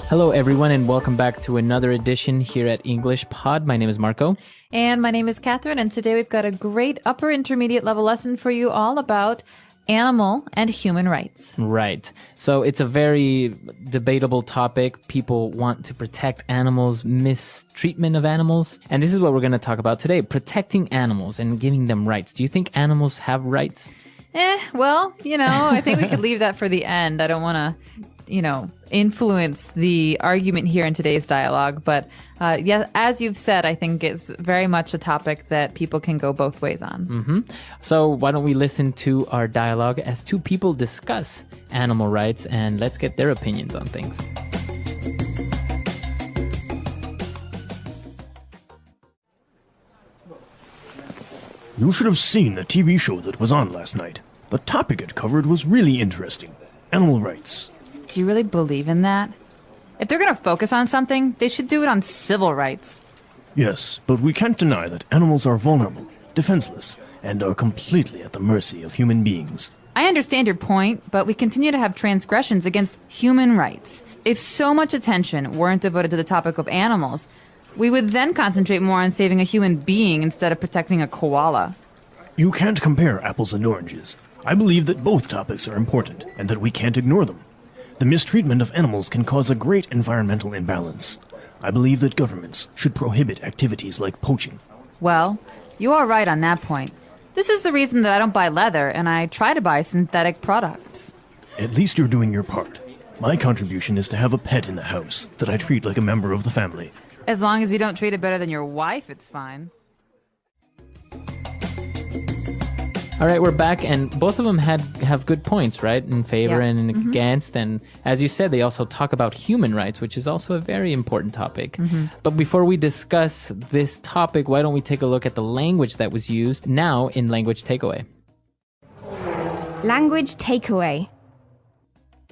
Hello, everyone, and welcome back to another edition here at English Pod. My name is Marco. And my name is Catherine, and today we've got a great upper intermediate level lesson for you all about animal and human rights. Right. So it's a very debatable topic. People want to protect animals, mistreatment of animals. And this is what we're going to talk about today, protecting animals and giving them rights. Do you think animals have rights? Well, I think we could leave that for the end. I don't want to, influence the argument here in today's dialogue. But yeah, as you've said, I think it's very much a topic that people can go both ways on. Mm-hmm. So why don't we listen to our dialogue as two people discuss animal rights, and let's get their opinions on things. You should have seen the TV show that was on last night. The topic it covered was really interesting. Animal rights. Do you really believe in that? If they're going to focus on something, they should do it on civil rights. Yes, but we can't deny that animals are vulnerable, defenseless, and are completely at the mercy of human beings. I understand your point, but we continue to have transgressions against human rights. If so much attention weren't devoted to the topic of animals, we would then concentrate more on saving a human being instead of protecting a koala. You can't compare apples and oranges. I believe that both topics are important, and that we can't ignore them. The mistreatment of animals can cause a great environmental imbalance. I believe that governments should prohibit activities like poaching. Well, you are right on that point. This is the reason that I don't buy leather, and I try to buy synthetic products. At least you're doing your part. My contribution is to have a pet in the house that I treat like a member of the family. As long as you don't treat it better than your wife, it's fine. All right, we're back, and both of them have good points, right? In favor and against. And as you said, they also talk about human rights, which is also a very important topic. But before we discuss this topic, why don't we take a look at the language that was used now in Language Takeaway? Language takeaway.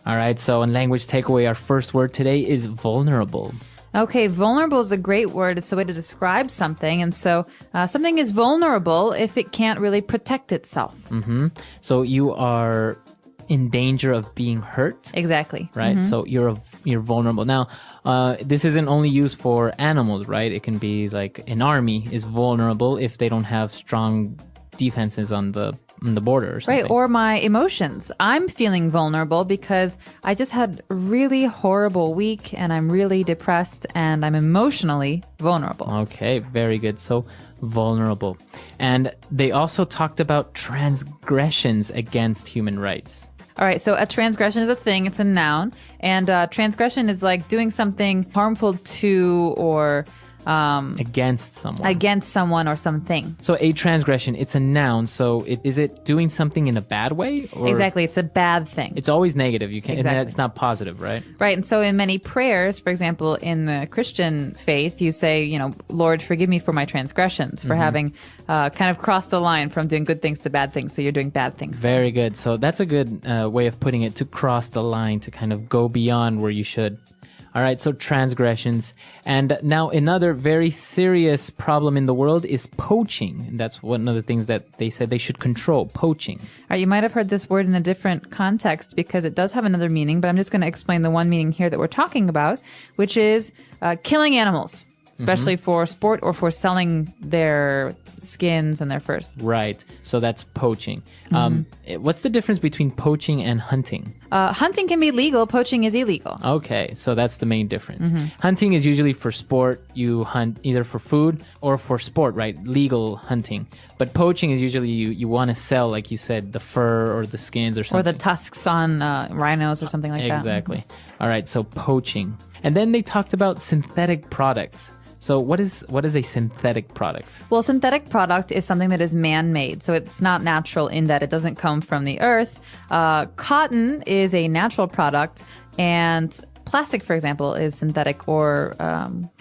All right, so in Language Takeaway, our first word today is vulnerable. Okay, vulnerable is a great word. It's a way to describe something. And so something is vulnerable if it can't really protect itself. So you are in danger of being hurt. Exactly. Right? So you're vulnerable. Now, this isn't only used for animals, right? It can be like an army is vulnerable if they don't have strong defenses on the border or something. Right, or my emotions. I'm feeling vulnerable because I just had a really horrible week and I'm really depressed and I'm emotionally vulnerable. Okay, very good. So vulnerable. And they also talked about transgressions against human rights. All right, so a transgression is a thing, it's a noun, and transgression is like doing something harmful to or against someone or something. So a transgression, it's a noun. So is it doing something in a bad way? Or exactly, it's a bad thing. It's always negative. You can't. Exactly. It's not positive, right? Right, and so in many prayers, for example, in the Christian faith, you say, Lord, forgive me for my transgressions, for having kind of crossed the line from doing good things to bad things. So you're doing bad things. Very good. So that's a good way of putting it, to cross the line, to kind of go beyond where you should. All right, so transgressions. And now another very serious problem in the world is poaching. And that's one of the things that they said they should control, poaching. All right, you might have heard this word in a different context because it does have another meaning, but I'm just going to explain the one meaning here that we're talking about, which is killing animals, especially for sport or for selling their skins and their furs. Right, so that's poaching. What's the difference between poaching and hunting? Hunting can be legal, poaching is illegal. Okay, so that's the main difference. Hunting is usually for sport. You hunt either for food or for sport, right? Legal hunting. But poaching is usually you want to sell, like you said, the fur or the skins or something. Or the tusks on rhinos or something like that. Exactly. All right, so poaching. And then they talked about synthetic products. So what is a synthetic product? Well, synthetic product is something that is man-made. So it's not natural in that it doesn't come from the earth. Cotton is a natural product, and plastic, for example, is synthetic. Or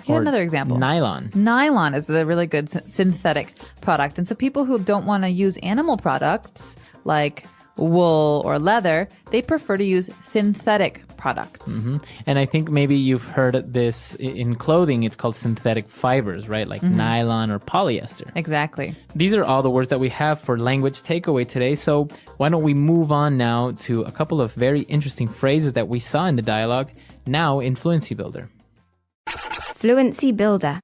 another example. Nylon. Nylon is a really good synthetic product. And so people who don't want to use animal products like wool or leather, they prefer to use synthetic products. And I think maybe you've heard this in clothing. It's called synthetic fibers, right? Like nylon or polyester. Exactly. These are all the words that we have for language takeaway today. So why don't we move on now to a couple of very interesting phrases that we saw in the dialogue. Now in Fluency Builder. Fluency Builder.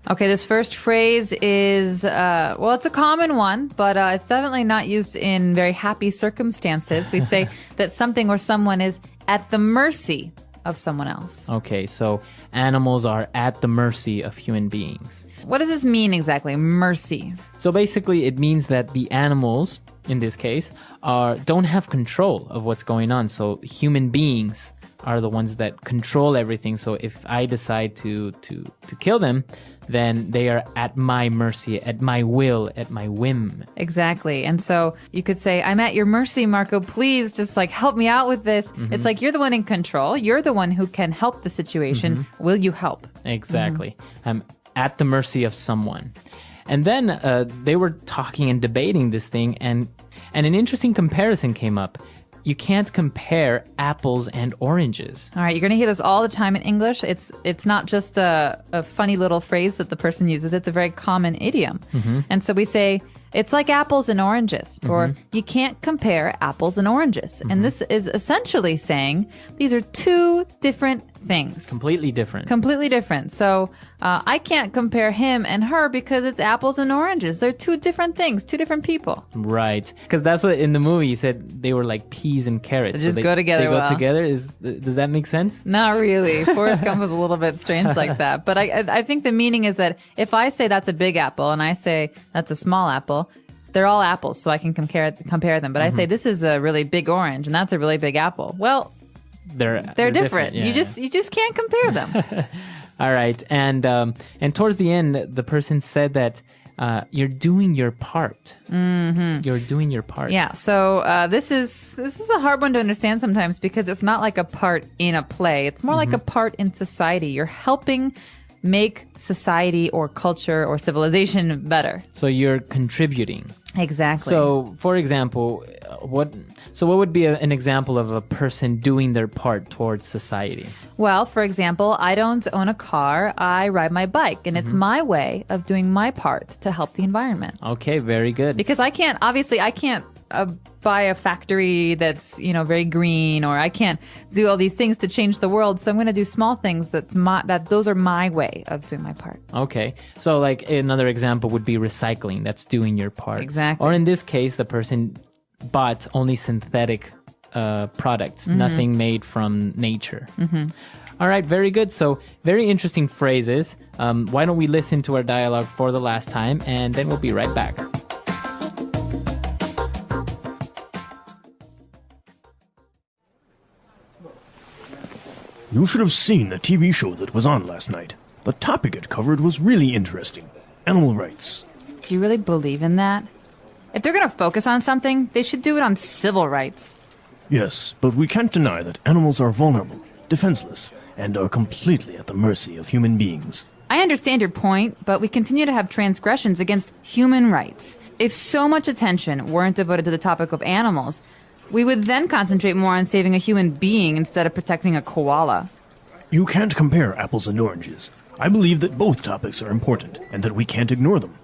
Okay, this first phrase is, well, it's a common one, but it's definitely not used in very happy circumstances. We say that something or someone is at the mercy of someone else. Okay, so animals are at the mercy of human beings. What does this mean exactly, mercy? So basically, it means that the animals, in this case, don't have control of what's going on. So human beings are the ones that control everything. So if I decide to kill them, then they are at my mercy, at my will, at my whim. Exactly. And so you could say, I'm at your mercy, Marco. Please just like help me out with this. It's like you're the one in control. You're the one who can help the situation. Will you help? Exactly. I'm at the mercy of someone. And then they were talking and debating this thing, and an interesting comparison came up. You can't compare apples and oranges. All right, you're going to hear this all the time in English. It's not just a funny little phrase that the person uses. It's a very common idiom. And so we say, it's like apples and oranges, or you can't compare apples and oranges. And this is essentially saying these are two different things. Completely different. Completely different. So I can't compare him and her because it's apples and oranges. They're two different things, two different people. Right. Because that's what in the movie he said they were like peas and carrots. They just go together They go well. together? Does that make sense? Not really. Forrest Gump was a little bit strange like that. But I think the meaning is that if I say that's a big apple and I say that's a small apple, they're all apples, so I can compare them. But I say this is a really big orange and that's a really big apple. Well, they're different. Yeah. You just can't compare them. All right. And towards the end, the person said that you're doing your part. You're doing your part. Yeah. So this is a hard one to understand sometimes because it's not like a part in a play. It's more like a part in society. You're helping make society or culture or civilization better. So you're contributing. Exactly. So, for example, what would be an example of a person doing their part towards society? Well, for example, I don't own a car. I ride my bike, and it's my way of doing my part to help the environment. Okay, very good. Because I can't buy a factory that's, very green, or I can't do all these things to change the world. So I'm going to do small things those are my way of doing my part. Okay. So like another example would be recycling. That's doing your part. Exactly. Or in this case, the person bought only synthetic products, nothing made from nature. All right, very good. So very interesting phrases. Why don't we listen to our dialogue for the last time, and then we'll be right back. You should have seen the TV show that was on last night. The topic it covered was really interesting. Animal rights. Do you really believe in that? If they're going to focus on something, they should do it on civil rights. Yes, but we can't deny that animals are vulnerable, defenseless, and are completely at the mercy of human beings. I understand your point, but we continue to have transgressions against human rights. If so much attention weren't devoted to the topic of animals, we would then concentrate more on saving a human being instead of protecting a koala. You can't compare apples and oranges. I believe that both topics are important, and that we can't ignore them.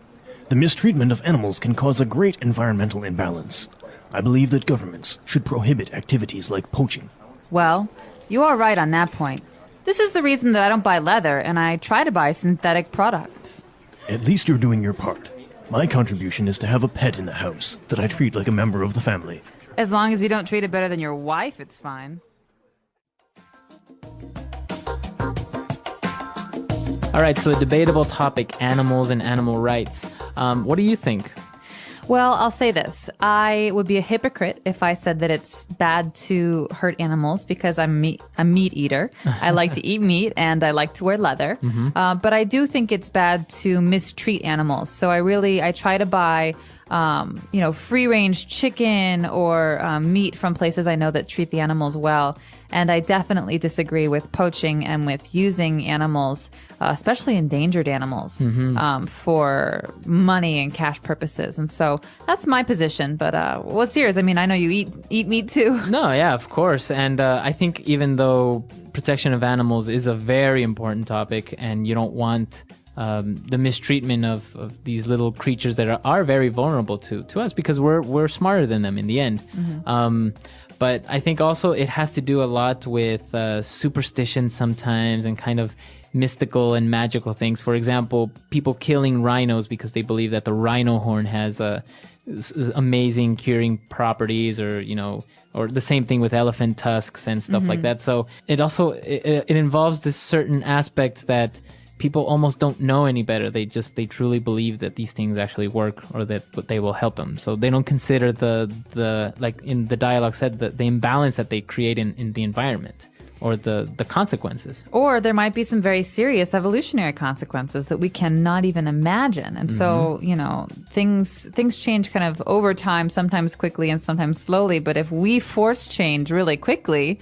The mistreatment of animals can cause a great environmental imbalance. I believe that governments should prohibit activities like poaching. Well, you are right on that point. This is the reason that I don't buy leather, and I try to buy synthetic products. At least you're doing your part. My contribution is to have a pet in the house that I treat like a member of the family. As long as you don't treat it better than your wife, it's fine. All right, so a debatable topic, animals and animal rights. What do you think? Well, I'll say this. I would be a hypocrite if I said that it's bad to hurt animals because I'm a meat eater. I like to eat meat and I like to wear leather. But I do think it's bad to mistreat animals. So I try to buy free-range chicken or meat from places I know that treat the animals well. And I definitely disagree with poaching and with using animals, especially endangered animals, for money and cash purposes. And so that's my position. But what's yours? I mean, I know you eat meat too. No, yeah, of course. And I think even though protection of animals is a very important topic and you don't want the mistreatment of these little creatures that are very vulnerable to us because we're smarter than them in the end. But I think also it has to do a lot with superstition sometimes and kind of mystical and magical things. For example, people killing rhinos because they believe that the rhino horn has amazing curing properties, or or the same thing with elephant tusks and stuff like that. So it also it involves this certain aspect that people almost don't know any better. They truly believe that these things actually work, or that they will help them. So they don't consider the like in the dialogue said, the imbalance that they create in the environment, or the consequences. Or there might be some very serious evolutionary consequences that we cannot even imagine. And so, things change kind of over time, sometimes quickly and sometimes slowly. But if we force change really quickly,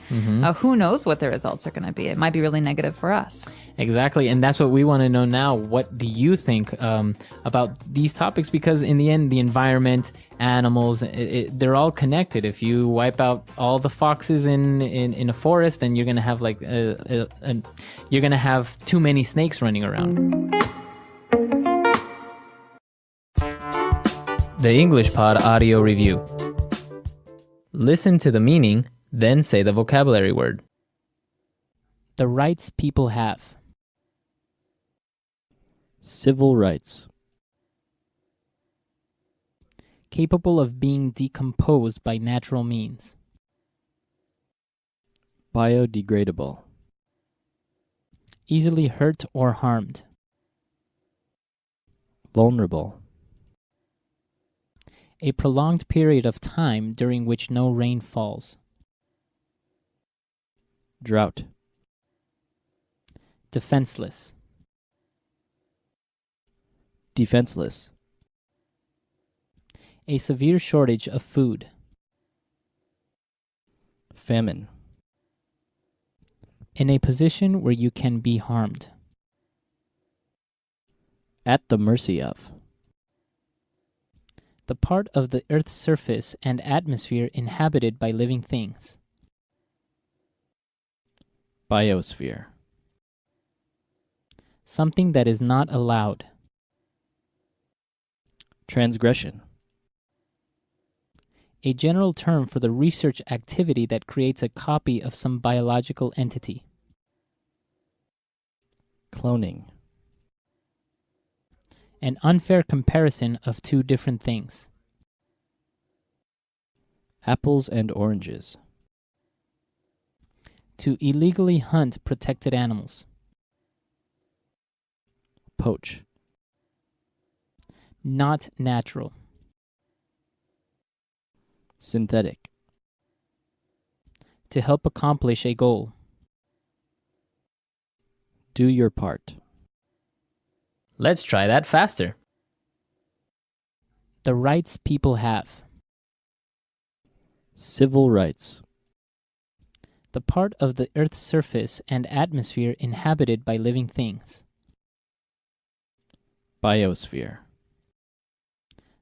who knows what the results are going to be? It might be really negative for us. Exactly. And that's what we want to know now. What do you think about these topics? Because in the end, the environment, animals, they're all connected. If you wipe out all the foxes in a forest, then you're going to have you're going to have too many snakes running around. The English Pod Audio Review. Listen to the meaning, then say the vocabulary word. The rights people have. Civil rights. Capable of being decomposed by natural means. Biodegradable. Easily hurt or harmed. Vulnerable. A prolonged period of time during which no rain falls. Drought. Defenseless. Defenseless. A severe shortage of food. Famine. In a position where you can be harmed. At the mercy of. The part of the Earth's surface and atmosphere inhabited by living things. Biosphere. Something that is not allowed. Transgression. A general term for the research activity that creates a copy of some biological entity. Cloning. An unfair comparison of two different things. Apples and oranges. To illegally hunt protected animals. Poach. Not natural. Synthetic. To help accomplish a goal. Do your part. Let's try that faster. The rights people have. Civil rights. The part of the Earth's surface and atmosphere inhabited by living things. Biosphere.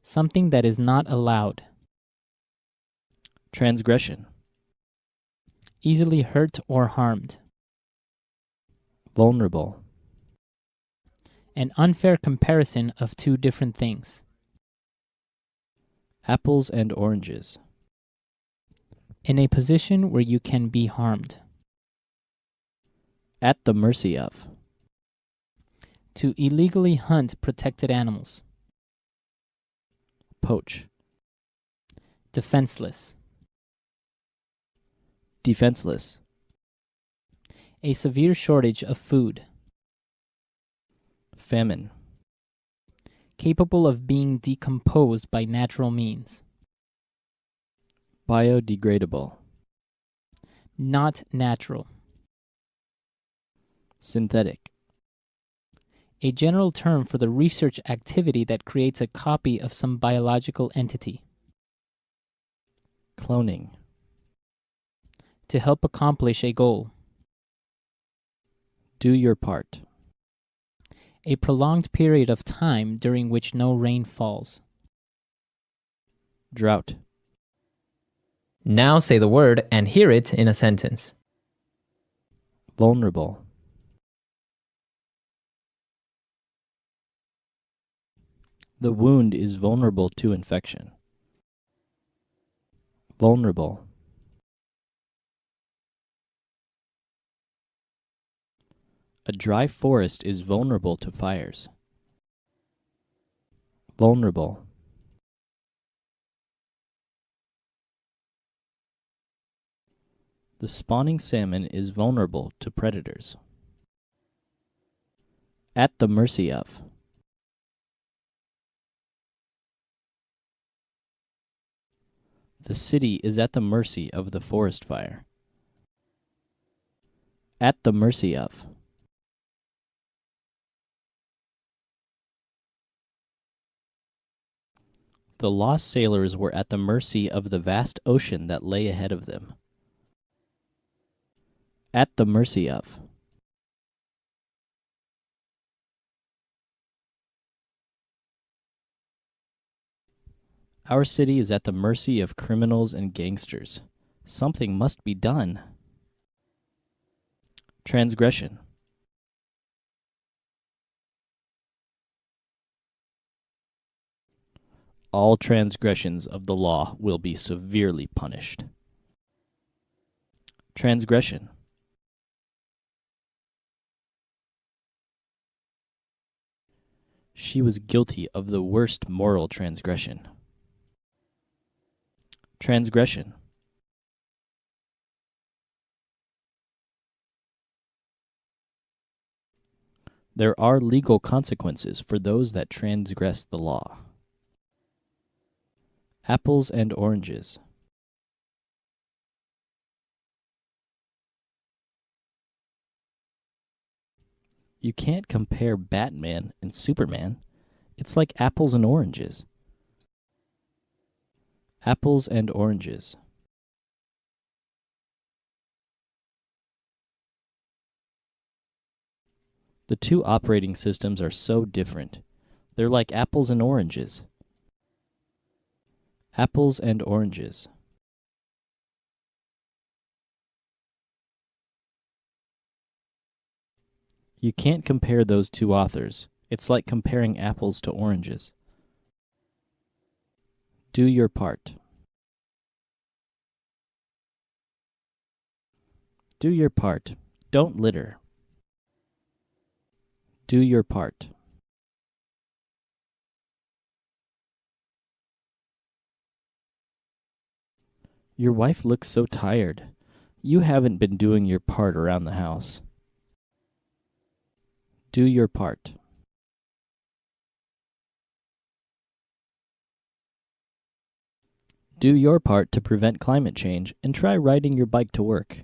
Something that is not allowed. Transgression. Easily hurt or harmed. Vulnerable. An unfair comparison of two different things. Apples and oranges. In a position where you can be harmed. At the mercy of. To illegally hunt protected animals. Poach. Defenseless. Defenseless. A severe shortage of food. Famine. Capable of being decomposed by natural means. Biodegradable. Not natural. Synthetic. A general term for the research activity that creates a copy of some biological entity. Cloning. To help accomplish a goal. Do your part. A prolonged period of time during which no rain falls. Drought. Now say the word and hear it in a sentence. Vulnerable. The wound is vulnerable to infection. Vulnerable. A dry forest is vulnerable to fires. Vulnerable. The spawning salmon is vulnerable to predators. At the mercy of. The city is at the mercy of the forest fire. At the mercy of. The lost sailors were at the mercy of the vast ocean that lay ahead of them. At the mercy of. Our city is at the mercy of criminals and gangsters. Something must be done. Transgression. All transgressions of the law will be severely punished. Transgression. She was guilty of the worst moral transgression. Transgression. There are legal consequences for those that transgress the law. Apples and oranges. You can't compare Batman and Superman. It's like apples and oranges. Apples and oranges. The two operating systems are so different. They're like apples and oranges. Apples and oranges. You can't compare those two authors. It's like comparing apples to oranges. Do your part. Do your part. Don't litter. Do your part. Your wife looks so tired. You haven't been doing your part around the house. Do your part. Do your part to prevent climate change and try riding your bike to work.